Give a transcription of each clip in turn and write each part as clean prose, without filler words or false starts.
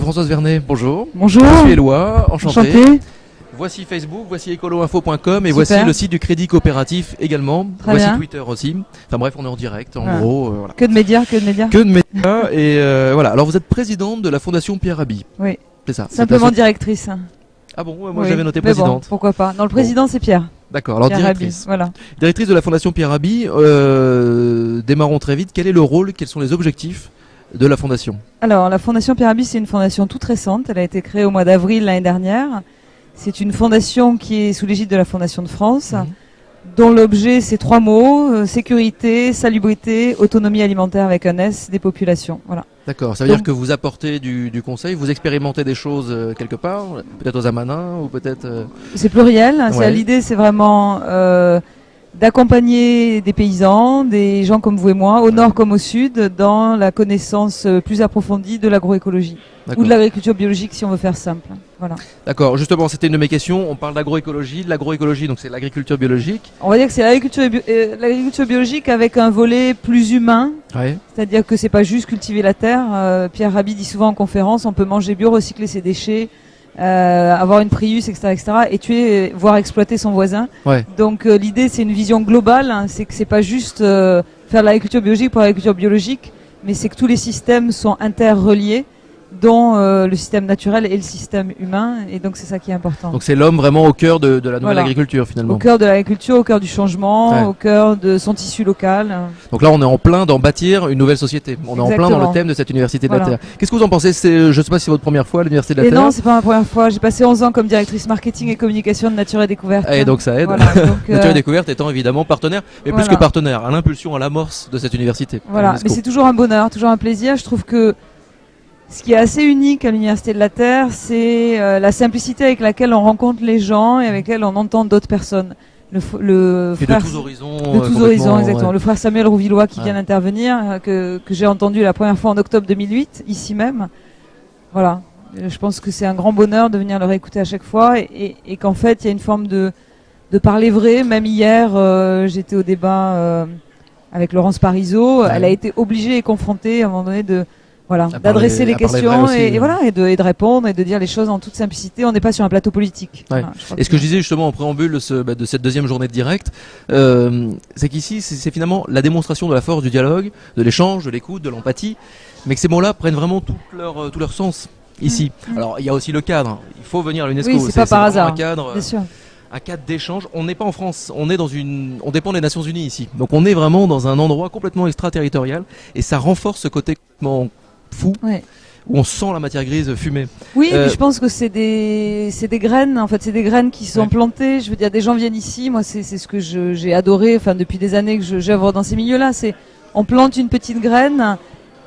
Françoise Vernet, bonjour. Bonjour. Je suis Éloi, enchanté. Enchanté. Voici Facebook, voici écoloinfo.com et Super. voici le site du Crédit Coopératif également. Très voici bien. Twitter aussi. Enfin bref, on est en direct, en Ah. gros. Voilà. Que de médias, que de médias. Que de médias et voilà. Alors vous êtes présidente de la Fondation Pierre Rabhi. Oui. C'est ça. Simplement C'est directrice. Ah bon, ouais, moi Oui. j'avais noté Mais bon, présidente. pourquoi pas. Non, le président c'est Pierre. D'accord, alors Pierre directrice. Rabhi, voilà. Directrice de la Fondation Pierre Rabhi, démarrons très vite. Quel est le rôle, quels sont les objectifs de la Fondation? Alors, la Fondation Pierre Rabhi, c'est une fondation toute récente. Elle a été créée au mois d'avril l'année dernière. C'est une fondation qui est sous l'égide de la Fondation de France, dont l'objet, c'est 3 mots, sécurité, salubrité, autonomie alimentaire avec un S des populations. Voilà. D'accord, ça veut dire que vous apportez du conseil, vous expérimentez des choses quelque part, peut-être aux Amanins ou peut-être... C'est pluriel. Ouais. L'idée, c'est vraiment d'accompagner des paysans, des gens comme vous et moi, au nord comme au sud, dans la connaissance plus approfondie de l'agroécologie. Ou de l'agriculture biologique, si on veut faire simple. Voilà. D'accord, justement, c'était une de mes questions. On parle d'agroécologie. L'agroécologie, donc c'est l'agriculture biologique. On va dire que c'est l'agriculture biologique avec un volet plus humain. Ouais. C'est-à-dire que c'est pas juste cultiver la terre. Pierre Rabhi dit souvent en conférence, on peut manger bio, recycler ses déchets, avoir une Prius, etc., et tuer, voire exploiter son voisin. Ouais. Donc l'idée, c'est une vision globale. Hein, c'est que c'est pas juste faire de l'agriculture biologique pour l'agriculture biologique, mais c'est que tous les systèmes sont interreliés, dont le système naturel et le système humain, et donc c'est ça qui est important. Donc c'est l'homme vraiment au cœur de la nouvelle Voilà. agriculture finalement. Au cœur de l'agriculture, au cœur du changement, Ouais. au cœur de son tissu local. Donc là, on est en plein d'en bâtir une nouvelle société. On est en plein dans Exactement. le thème de cette université de Voilà. la Terre. Qu'est-ce que vous en pensez? Je sais pas si c'est votre première fois à l'université de la Et Terre. non, c'est pas ma première fois. J'ai passé 11 ans comme directrice marketing et communication de Nature et Découverte. Et donc ça aide. Voilà, donc, Nature et Découverte étant évidemment partenaire, mais plus voilà. que partenaire, à l'impulsion, à l'amorce de cette université. Voilà, à l'UNESCO. mais c'est toujours un bonheur, toujours un plaisir. Je trouve que ce qui est assez unique à l'Université de la Terre, c'est la simplicité avec laquelle on rencontre les gens et avec laquelle on entend d'autres personnes. Et de tous horizons. De tous complètement, horizons, exactement. ouais. Le frère Samuel Rouvillois qui Ouais. vient d'intervenir, que j'ai entendu la première fois en octobre 2008, ici même. Voilà. Je pense que c'est un grand bonheur de venir le réécouter à chaque fois et qu'en fait, il y a une forme de parler vrai. Même hier, j'étais au débat avec Laurence Parisot. Ouais. Elle a été obligée et confrontée à un moment donné À d'adresser les parler vrai questions aussi, et voilà, et de répondre et de dire les choses en toute simplicité. On n'est pas sur un plateau politique. Ouais. Voilà, je crois Et ce que je disais justement en préambule de cette deuxième journée de direct, c'est qu'ici, c'est finalement la démonstration de la force du dialogue, de l'échange, de l'écoute, de l'empathie, mais que ces mots-là prennent vraiment tout leur sens ici. Alors, il y a aussi le cadre. Il faut venir à l'UNESCO. Oui, c'est pas par vraiment hasard. Un cadre, bien sûr. un cadre d'échange. On n'est pas en France, on dépend des Nations Unies ici. Donc on est vraiment dans un endroit complètement extraterritorial et ça renforce ce côté complètement fou Ouais. où on sent la matière grise fumer. Oui, mais je pense que c'est des graines. En fait, c'est des graines qui sont Ouais. plantées. Je veux dire, des gens viennent ici. Moi, c'est ce que j'ai adoré. Enfin, depuis des années que j'œuvre dans ces milieux-là, c'est on plante une petite graine.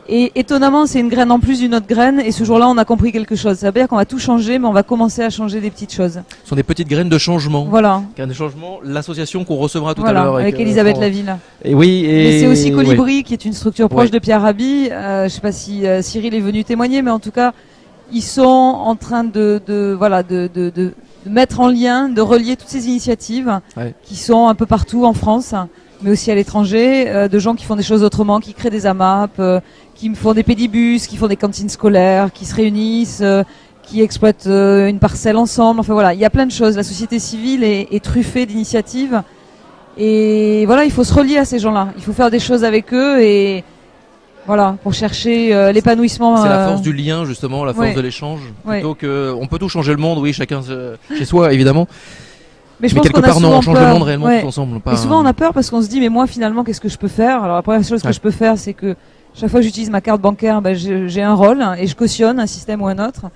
Et étonnamment, c'est une graine en plus d'une autre graine. Et ce jour-là, on a compris quelque chose. Ça veut dire qu'on va tout changer, mais on va commencer à changer des petites choses. Ce sont des petites graines de changement. Voilà. Graines de changement, l'association qu'on recevra tout Voilà, à l'heure avec Elisabeth Laville. Et oui, Mais c'est aussi Colibri, ouais. qui est une structure proche Ouais. de Pierre Rabhi. Je sais pas si Cyril est venu témoigner, mais en tout cas, ils sont en train de mettre en lien, de relier toutes ces initiatives Ouais. qui sont un peu partout en France, mais aussi à l'étranger, de gens qui font des choses autrement, qui créent des AMAP, qui font des pédibus, qui font des cantines scolaires, qui se réunissent, qui exploitent une parcelle ensemble. Enfin voilà, il y a plein de choses. La société civile est truffée d'initiatives. Et voilà, il faut se relier à ces gens-là. Il faut faire des choses avec eux et voilà, pour chercher l'épanouissement. C'est la force du lien justement, la force ouais. de l'échange. Ouais. Plutôt que, on peut tout changer le monde, oui, chacun chez soi évidemment. Mais je Mais pense quelque qu'on a part non, souvent on change peur. le monde réellement Ouais. tous ensemble. Pas Et souvent on a peur parce qu'on se dit mais moi finalement qu'est-ce que je peux faire? Alors la première chose que Ouais. je peux faire c'est que chaque fois que j'utilise ma carte bancaire, j'ai un rôle et je cautionne un système ou un autre.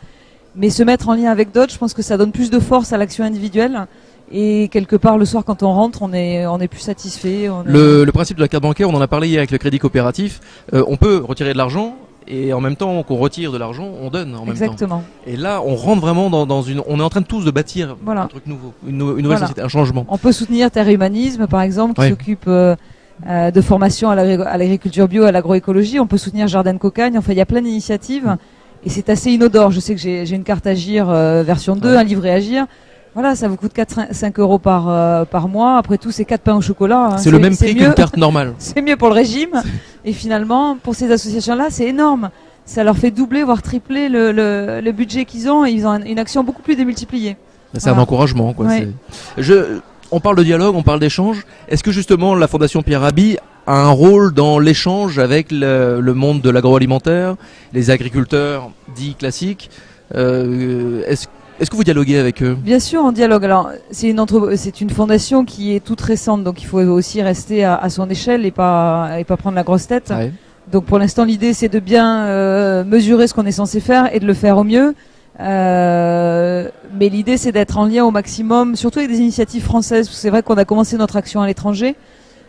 Mais se mettre en lien avec d'autres, je pense que ça donne plus de force à l'action individuelle. Et quelque part le soir quand on rentre, on est plus satisfait. Le principe de la carte bancaire, on en a parlé hier avec le Crédit Coopératif. On peut retirer de l'argent et en même temps qu'on retire de l'argent, on donne en même temps. Exactement. Et là, on rentre vraiment dans une. On est en train de tous de bâtir Voilà. un truc nouveau, une nouvelle Voilà. société, un changement. On peut soutenir Terre et Humanisme par exemple qui Ouais. s'occupe de formation à l'agriculture bio, à l'agroécologie. On peut soutenir Jardin de Cocagne. Enfin il y a plein d'initiatives. Et c'est assez inodore. Je sais que j'ai une carte Agir version 2, Ouais. un livret Agir. Voilà, ça vous coûte 5 euros par mois. Après tout, c'est 4 pains au chocolat. Hein. C'est le même prix mieux. qu'une carte normale. C'est mieux pour le régime. Et finalement, pour ces associations-là, c'est énorme. ça leur fait doubler, voire tripler le budget qu'ils ont, et ils ont une action beaucoup plus démultipliée. C'est Voilà. un encouragement, quoi. Ouais. On parle de dialogue, on parle d'échange. Est-ce que justement la Fondation Pierre Rabhi a un rôle dans l'échange avec le monde de l'agroalimentaire, les agriculteurs dits classiques Est-ce que vous dialoguez avec eux? Bien sûr, en dialogue. Alors, c'est une fondation qui est toute récente, donc il faut aussi rester à son échelle et pas prendre la grosse tête. Ouais. Donc, pour l'instant, l'idée, c'est de bien mesurer ce qu'on est censé faire et de le faire au mieux. Mais l'idée, c'est d'être en lien au maximum, surtout avec des initiatives françaises. C'est vrai qu'on a commencé notre action à l'étranger.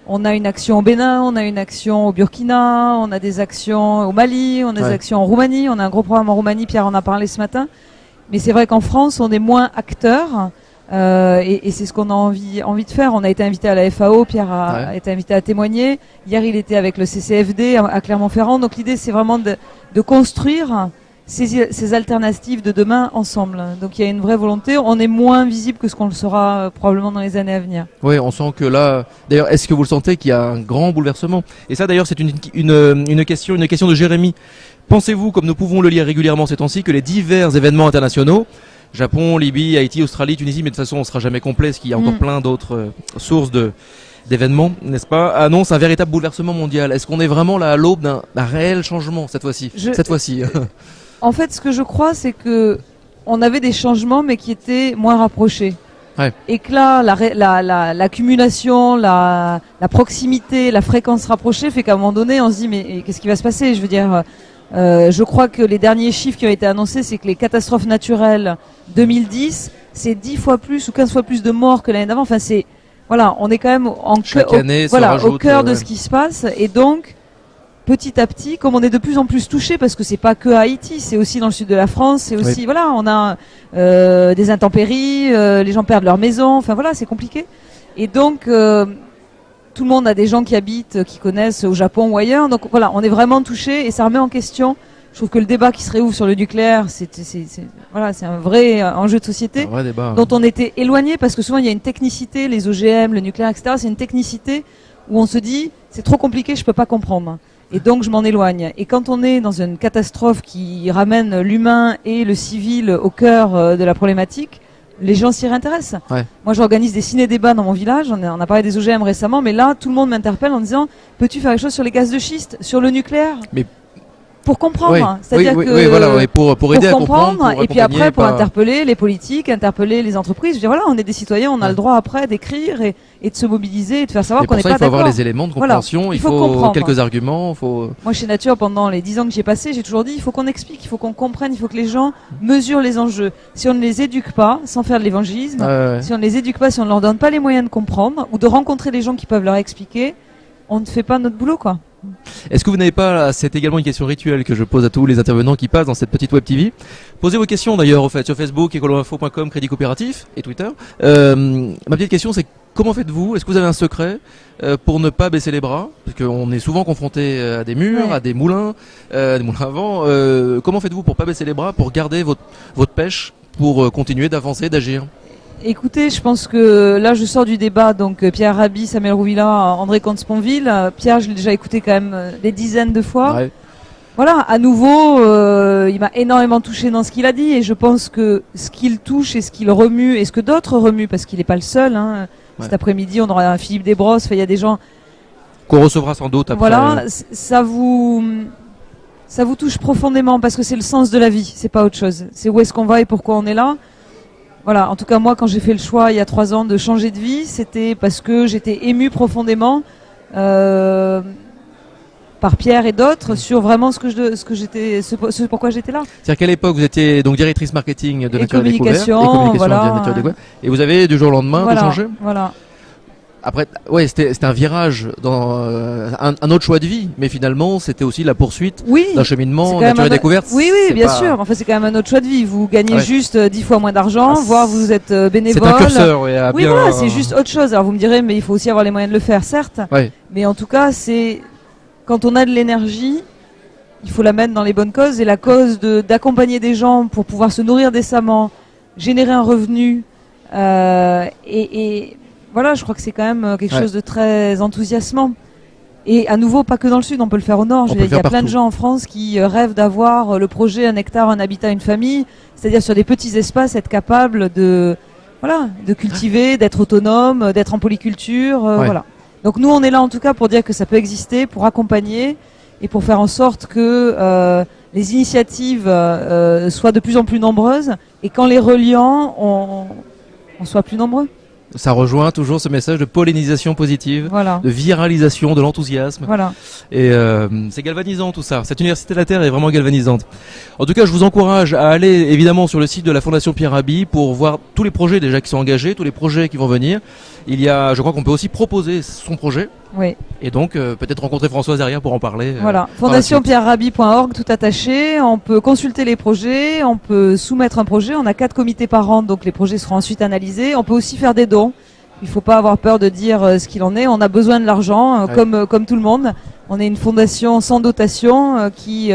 On a une action au Bénin, on a une action au Burkina, on a des actions au Mali, on a des actions en Roumanie. On a un gros programme en Roumanie, Pierre en a parlé ce matin. Mais c'est vrai qu'en France, on est moins acteurs. Et c'est ce qu'on a envie de faire. On a été invité à la FAO, Pierre a été invité à témoigner. Hier, il était avec le CCFD à Clermont-Ferrand. Donc l'idée, c'est vraiment de construire ces alternatives de demain ensemble. Donc il y a une vraie volonté. On est moins visible que ce qu'on le sera probablement dans les années à venir. Oui, on sent que là. D'ailleurs, est-ce que vous le sentez qu'il y a un grand bouleversement? Et ça, d'ailleurs, c'est une question de Jérémy. Pensez-vous, comme nous pouvons le lire régulièrement ces temps-ci, que les divers événements internationaux, Japon, Libye, Haïti, Australie, Tunisie, mais de toute façon, on sera jamais complet, parce qu'il y a encore plein d'autres sources d'événements, n'est-ce pas, annoncent un véritable bouleversement mondial. Est-ce qu'on est vraiment là à l'aube d'un réel changement cette fois-ci? Cette fois-ci. En fait, ce que je crois, c'est que on avait des changements, mais qui étaient moins rapprochés. Ouais. Et que là, l'accumulation, la proximité, la fréquence rapprochée fait qu'à un moment donné, on se dit mais qu'est-ce qui va se passer? Je veux dire, je crois que les derniers chiffres qui ont été annoncés, c'est que les catastrophes naturelles 2010, c'est 10 fois plus ou 15 fois plus de morts que l'année d'avant. Enfin, voilà, on est quand même au cœur de ce qui se passe, et donc petit à petit, comme on est de plus en plus touché, parce que c'est pas que Haïti, c'est aussi dans le sud de la France, c'est aussi on a des intempéries, les gens perdent leur maison, enfin voilà, c'est compliqué. Et donc tout le monde a des gens qui habitent, qui connaissent au Japon ou ailleurs, donc voilà, on est vraiment touché et ça remet en question. Je trouve que le débat qui se réouvre sur le nucléaire, c'est un vrai enjeu de société, un vrai débat, dont on était éloigné, parce que souvent il y a une technicité, les OGM, le nucléaire, etc. C'est une technicité où on se dit c'est trop compliqué, je peux pas comprendre. Et donc je m'en éloigne. Et quand on est dans une catastrophe qui ramène l'humain et le civil au cœur de la problématique, les gens s'y réintéressent. Ouais. Moi j'organise des ciné-débats dans mon village, on a parlé des OGM récemment, mais là tout le monde m'interpelle en disant peux-tu faire quelque chose sur les gaz de schiste, sur le nucléaire? Mais pour comprendre, c'est-à-dire pour aider à comprendre, et puis après pour interpeller les politiques, interpeller les entreprises. Je veux dire, voilà, on est des citoyens, on a le droit après d'écrire et de se mobiliser et de faire savoir qu'on n'est pas d'accord. Il faut avoir les éléments de compréhension, voilà, il faut quelques arguments. Moi chez Nature, pendant les 10 ans que j'y ai passé, j'ai toujours dit il faut qu'on explique, il faut qu'on comprenne, il faut que les gens mesurent les enjeux. Si on ne les éduque pas, sans faire de l'évangélisme, si on ne les éduque pas, si on ne leur donne pas les moyens de comprendre ou de rencontrer les gens qui peuvent leur expliquer, on ne fait pas notre boulot, quoi. Est-ce que vous n'avez pas, c'est également une question rituelle que je pose à tous les intervenants qui passent dans cette petite web TV. Posez vos questions d'ailleurs, au fait, sur Facebook, ecoloinfo.com, Crédit Coopératif et Twitter. Ma petite question, c'est comment faites-vous? Est-ce que vous avez un secret pour ne pas baisser les bras? Parce qu'on est souvent confronté à des murs, à des moulins à vent. Comment faites-vous pour pas baisser les bras, pour garder votre pêche, pour continuer d'avancer, d'agir? Écoutez, je pense que là je sors du débat, donc Pierre Rabhi, Samuel Rouvilla, André Comte-Sponville. Pierre, je l'ai déjà écouté quand même des dizaines de fois. Ouais. Voilà, à nouveau, il m'a énormément touché dans ce qu'il a dit, et je pense que ce qu'il touche et ce qu'il remue et ce que d'autres remuent, parce qu'il n'est pas le seul. Hein. Cet après-midi, on aura un Philippe Desbrosses. Il y a des gens qu'on recevra sans doute après. Voilà, ça vous touche profondément parce que c'est le sens de la vie, c'est pas autre chose. C'est où est-ce qu'on va et pourquoi on est là. Voilà, en tout cas moi quand j'ai fait le choix il y a 3 ans de changer de vie, c'était parce que j'étais émue profondément par Pierre et d'autres sur vraiment ce pourquoi j'étais là. C'est-à-dire qu'à l'époque vous étiez donc directrice marketing de Nature et Découverte et Nature et Découverte, et vous avez du jour au lendemain tout changé. Voilà. Après, c'était un virage dans un autre choix de vie, mais finalement, c'était aussi la poursuite d'un cheminement Nature et Découverte. Oui, bien sûr. Enfin, c'est quand même un autre choix de vie. Vous gagnez juste 10 fois moins d'argent, voire vous êtes bénévole. C'est un curseur, voilà, c'est juste autre chose. Alors vous me direz, mais il faut aussi avoir les moyens de le faire, certes. Mais en tout cas, c'est quand on a de l'énergie, il faut la mettre dans les bonnes causes. Et la cause d'accompagner des gens pour pouvoir se nourrir décemment, générer un revenu, et voilà, je crois que c'est quand même quelque chose de très enthousiasmant. Et à nouveau, pas que dans le sud, on peut le faire au nord. On Je peut veux dire, le il y a faire plein de partout. gens en France qui rêvent d'avoir le projet un hectare, un habitat, une famille. C'est-à-dire sur des petits espaces, être capable de, voilà, de cultiver, d'être autonome, d'être en polyculture, Ouais. voilà. Donc nous, on est là en tout cas pour dire que ça peut exister, pour accompagner et pour faire en sorte que les initiatives soient de plus en plus nombreuses et qu'en les reliant, on soit plus nombreux. Ça rejoint toujours ce message de pollinisation positive, Voilà. de viralisation, de l'enthousiasme. Voilà. Et c'est galvanisant tout ça. Cette université de la Terre est vraiment galvanisante. En tout cas, je vous encourage à aller évidemment sur le site de la Fondation Pierre Rabhi pour voir tous les projets déjà qui sont engagés, tous les projets qui vont venir. Il y a, je crois qu'on peut aussi proposer son projet Oui. et donc peut-être rencontrer Françoise derrière pour en parler. Voilà. par la suite. FondationPierreRabhi.org, tout attaché. On peut consulter les projets, on peut soumettre un projet. On a 4 comités par an, donc les projets seront ensuite analysés. On peut aussi faire des dons. Il ne faut pas avoir peur de dire ce qu'il en est. On a besoin de l'argent, Ouais. comme tout le monde. On est une fondation sans dotation qui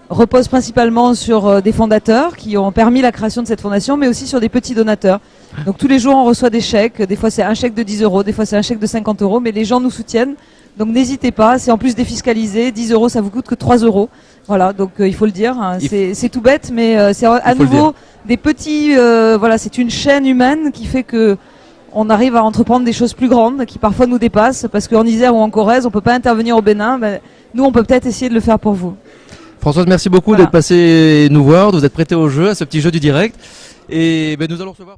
repose principalement sur des fondateurs qui ont permis la création de cette fondation, mais aussi sur des petits donateurs. Donc tous les jours, on reçoit des chèques. Des fois, c'est un chèque de 10 euros, des fois, c'est un chèque de 50 euros, mais les gens nous soutiennent. Donc n'hésitez pas, c'est en plus défiscalisé. 10 euros, ça vous coûte que 3 euros. Voilà, donc il faut le dire. Hein. C'est tout bête, mais c'est à faut le nouveau des petits. Voilà, c'est une chaîne humaine qui fait que on arrive à entreprendre des choses plus grandes, qui parfois nous dépassent, parce qu'en Isère ou en Corrèze, on peut pas intervenir au Bénin. Ben, nous, on peut peut-être essayer de le faire pour vous. Françoise, merci beaucoup Voilà. d'être passée nous voir, de vous être prêtée au jeu, à ce petit jeu du direct. Et ben, nous allons recevoir.